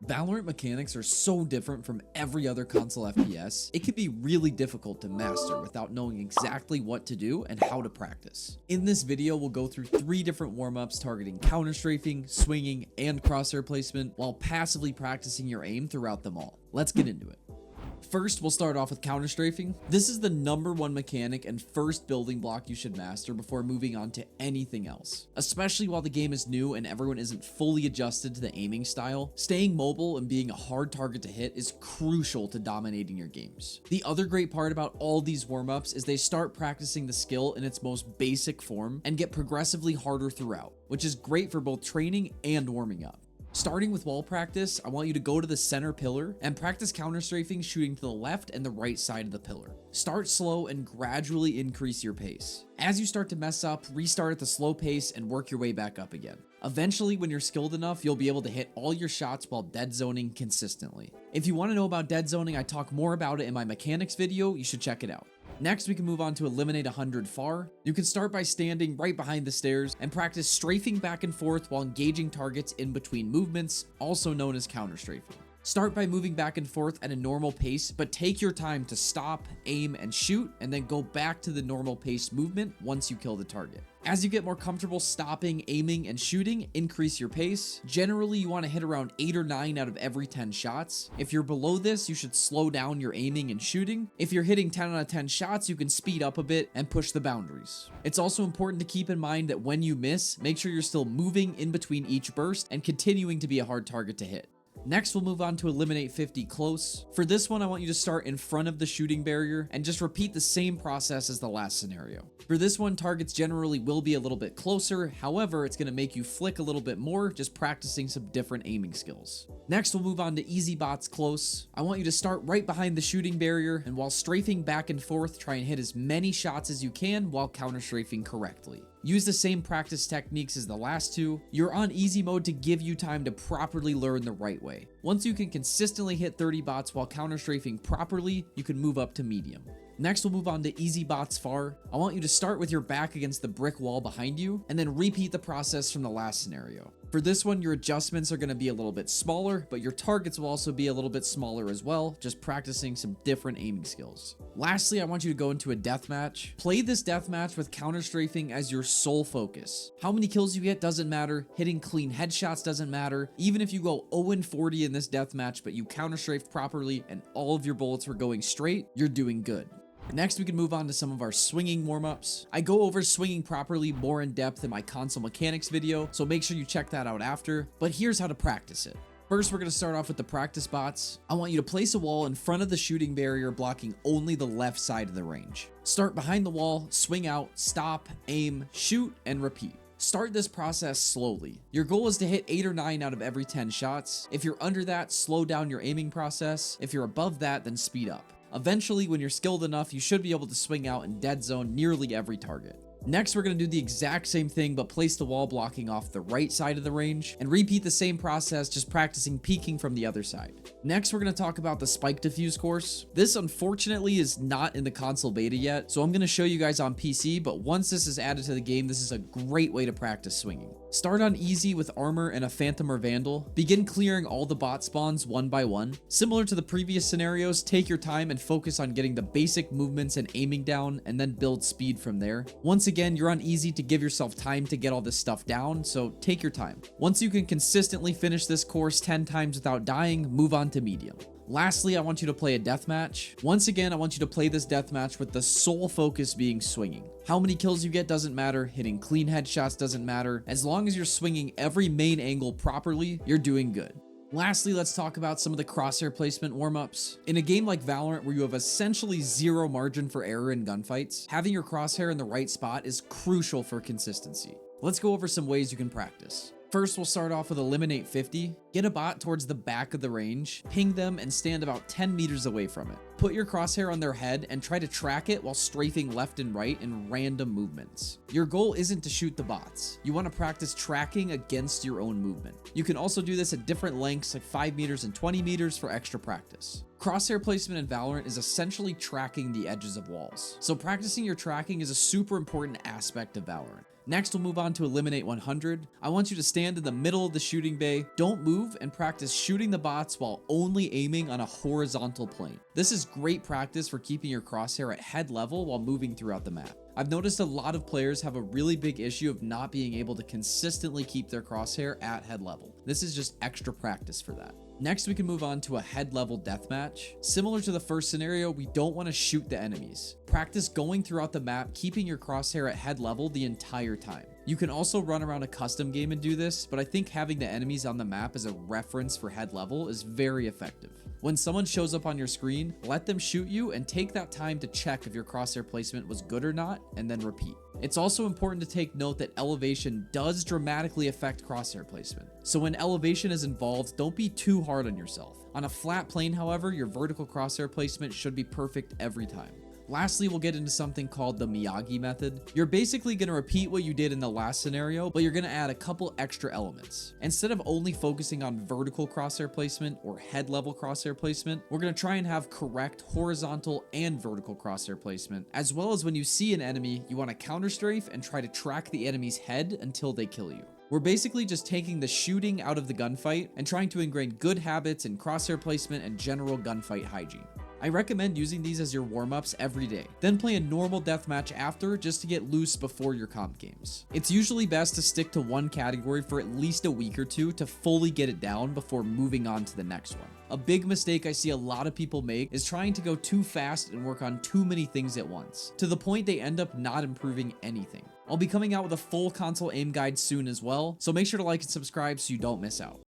Valorant mechanics are so different from every other console FPS, it can be really difficult to master without knowing exactly what to do and how to practice. In this video, we'll go through 3 different warm-ups targeting counter strafing, swinging, and crosshair placement while passively practicing your aim throughout them all. Let's get into it. First, we'll start off with counter strafing. This is the #1 mechanic and first building block you should master before moving on to anything else. Especially while the game is new and everyone isn't fully adjusted to the aiming style, staying mobile and being a hard target to hit is crucial to dominating your games. The other great part about all these warm-ups is they start practicing the skill in its most basic form and get progressively harder throughout, which is great for both training and warming up. Starting with wall practice, I want you to go to the center pillar and practice counter strafing shooting to the left and the right side of the pillar. Start slow and gradually increase your pace. As you start to mess up, restart at the slow pace and work your way back up again. Eventually, when you're skilled enough, you'll be able to hit all your shots while dead zoning consistently. If you want to know about dead zoning, I talk more about it in my mechanics video, you should check it out. Next, we can move on to eliminate 100 far. You can start by standing right behind the stairs and practice strafing back and forth while engaging targets in between movements, also known as counter strafing. Start by moving back and forth at a normal pace, but take your time to stop, aim, and shoot, and then go back to the normal pace movement once you kill the target. As you get more comfortable stopping, aiming, and shooting, increase your pace. Generally, you want to hit around 8 or 9 out of every 10 shots. If you're below this, you should slow down your aiming and shooting. If you're hitting 10 out of 10 shots, you can speed up a bit and push the boundaries. It's also important to keep in mind that when you miss, make sure you're still moving in between each burst and continuing to be a hard target to hit. Next, we'll move on to eliminate 50 close. For this one, I want you to start in front of the shooting barrier and just repeat the same process as the last scenario. For this one, targets generally will be a little bit closer. However, it's going to make you flick a little bit more, just practicing some different aiming skills. Next, we'll move on to easy bots close. I want you to start right behind the shooting barrier, and while strafing back and forth, try and hit as many shots as you can while counter strafing correctly. Use the same practice techniques as the last two. You're on easy mode to give you time to properly learn the right way. Once you can consistently hit 30 bots while counter strafing properly, you can move up to medium. Next, we'll move on to easy bots far. I want you to start with your back against the brick wall behind you, and then repeat the process from the last scenario. For this one, your adjustments are going to be a little bit smaller, but your targets will also be a little bit smaller as well, just practicing some different aiming skills. Lastly, I want you to go into a deathmatch. Play this deathmatch with counter strafing as your sole focus. How many kills you get doesn't matter, hitting clean headshots doesn't matter. Even if you go 0-40 in this deathmatch, but you counter strafed properly and all of your bullets were going straight, you're doing good. Next, we can move on to some of our swinging warm-ups. I go over swinging properly more in depth in my console mechanics video, so make sure you check that out after, but here's how to practice it. First, we're going to start off with the practice bots. I want you to place a wall in front of the shooting barrier, blocking only the left side of the range. Start behind the wall, swing out, stop, aim, shoot, and repeat. Start this process slowly. Your goal is to hit 8 or 9 out of every 10 shots. If you're under that, slow down your aiming process. If you're above that, then speed up. Eventually, when you're skilled enough, you should be able to swing out and dead zone nearly every target. Next, we're going to do the exact same thing, but place the wall blocking off the right side of the range and repeat the same process, just practicing peeking from the other side. Next, we're going to talk about the spike defuse course. This unfortunately is not in the console beta yet, so I'm going to show you guys on PC, but once this is added to the game, this is a great way to practice swinging. Start on easy with armor and a phantom or vandal. Begin clearing all the bot spawns one by one. Similar to the previous scenarios, take your time and focus on getting the basic movements and aiming down, and then build speed from there. Once again, you're on easy to give yourself time to get all this stuff down, so take your time. Once you can consistently finish this course 10 times without dying, move on to medium. Lastly, I want you to play a deathmatch. Once again, I want you to play this deathmatch with the sole focus being swinging. How many kills you get doesn't matter, hitting clean headshots doesn't matter. As long as you're swinging every main angle properly, you're doing good. Lastly, let's talk about some of the crosshair placement warm-ups. In a game like Valorant, where you have essentially zero margin for error in gunfights, having your crosshair in the right spot is crucial for consistency. Let's go over some ways you can practice. First, we'll start off with eliminate 50. Get a bot towards the back of the range, ping them, and stand about 10 meters away from it. Put your crosshair on their head and try to track it while strafing left and right in random movements. Your goal isn't to shoot the bots. You want to practice tracking against your own movement. You can also do this at different lengths, like 5 meters and 20 meters for extra practice. Crosshair placement in Valorant is essentially tracking the edges of walls. So practicing your tracking is a super important aspect of Valorant. Next, we'll move on to Eliminate 100. I want you to stand in the middle of the shooting bay, don't move, and practice shooting the bots while only aiming on a horizontal plane. This is great practice for keeping your crosshair at head level while moving throughout the map. I've noticed a lot of players have a really big issue of not being able to consistently keep their crosshair at head level. This is just extra practice for that. Next, we can move on to a head level deathmatch. Similar to the first scenario, we don't want to shoot the enemies. Practice going throughout the map, keeping your crosshair at head level the entire time. You can also run around a custom game and do this, but I think having the enemies on the map as a reference for head level is very effective. When someone shows up on your screen, let them shoot you and take that time to check if your crosshair placement was good or not, and then repeat. It's also important to take note that elevation does dramatically affect crosshair placement. So when elevation is involved, don't be too hard on yourself. On a flat plane, however, your vertical crosshair placement should be perfect every time. Lastly, we'll get into something called the Miyagi method. You're basically going to repeat what you did in the last scenario, but you're going to add a couple extra elements. Instead of only focusing on vertical crosshair placement or head level crosshair placement, we're going to try and have correct horizontal and vertical crosshair placement, as well as when you see an enemy, you want to counter strafe and try to track the enemy's head until they kill you. We're basically just taking the shooting out of the gunfight and trying to ingrain good habits in crosshair placement and general gunfight hygiene. I recommend using these as your warm-ups every day, then play a normal deathmatch after just to get loose before your comp games. It's usually best to stick to one category for at least a week or two to fully get it down before moving on to the next one. A big mistake I see a lot of people make is trying to go too fast and work on too many things at once, to the point they end up not improving anything. I'll be coming out with a full console aim guide soon as well, so make sure to like and subscribe so you don't miss out.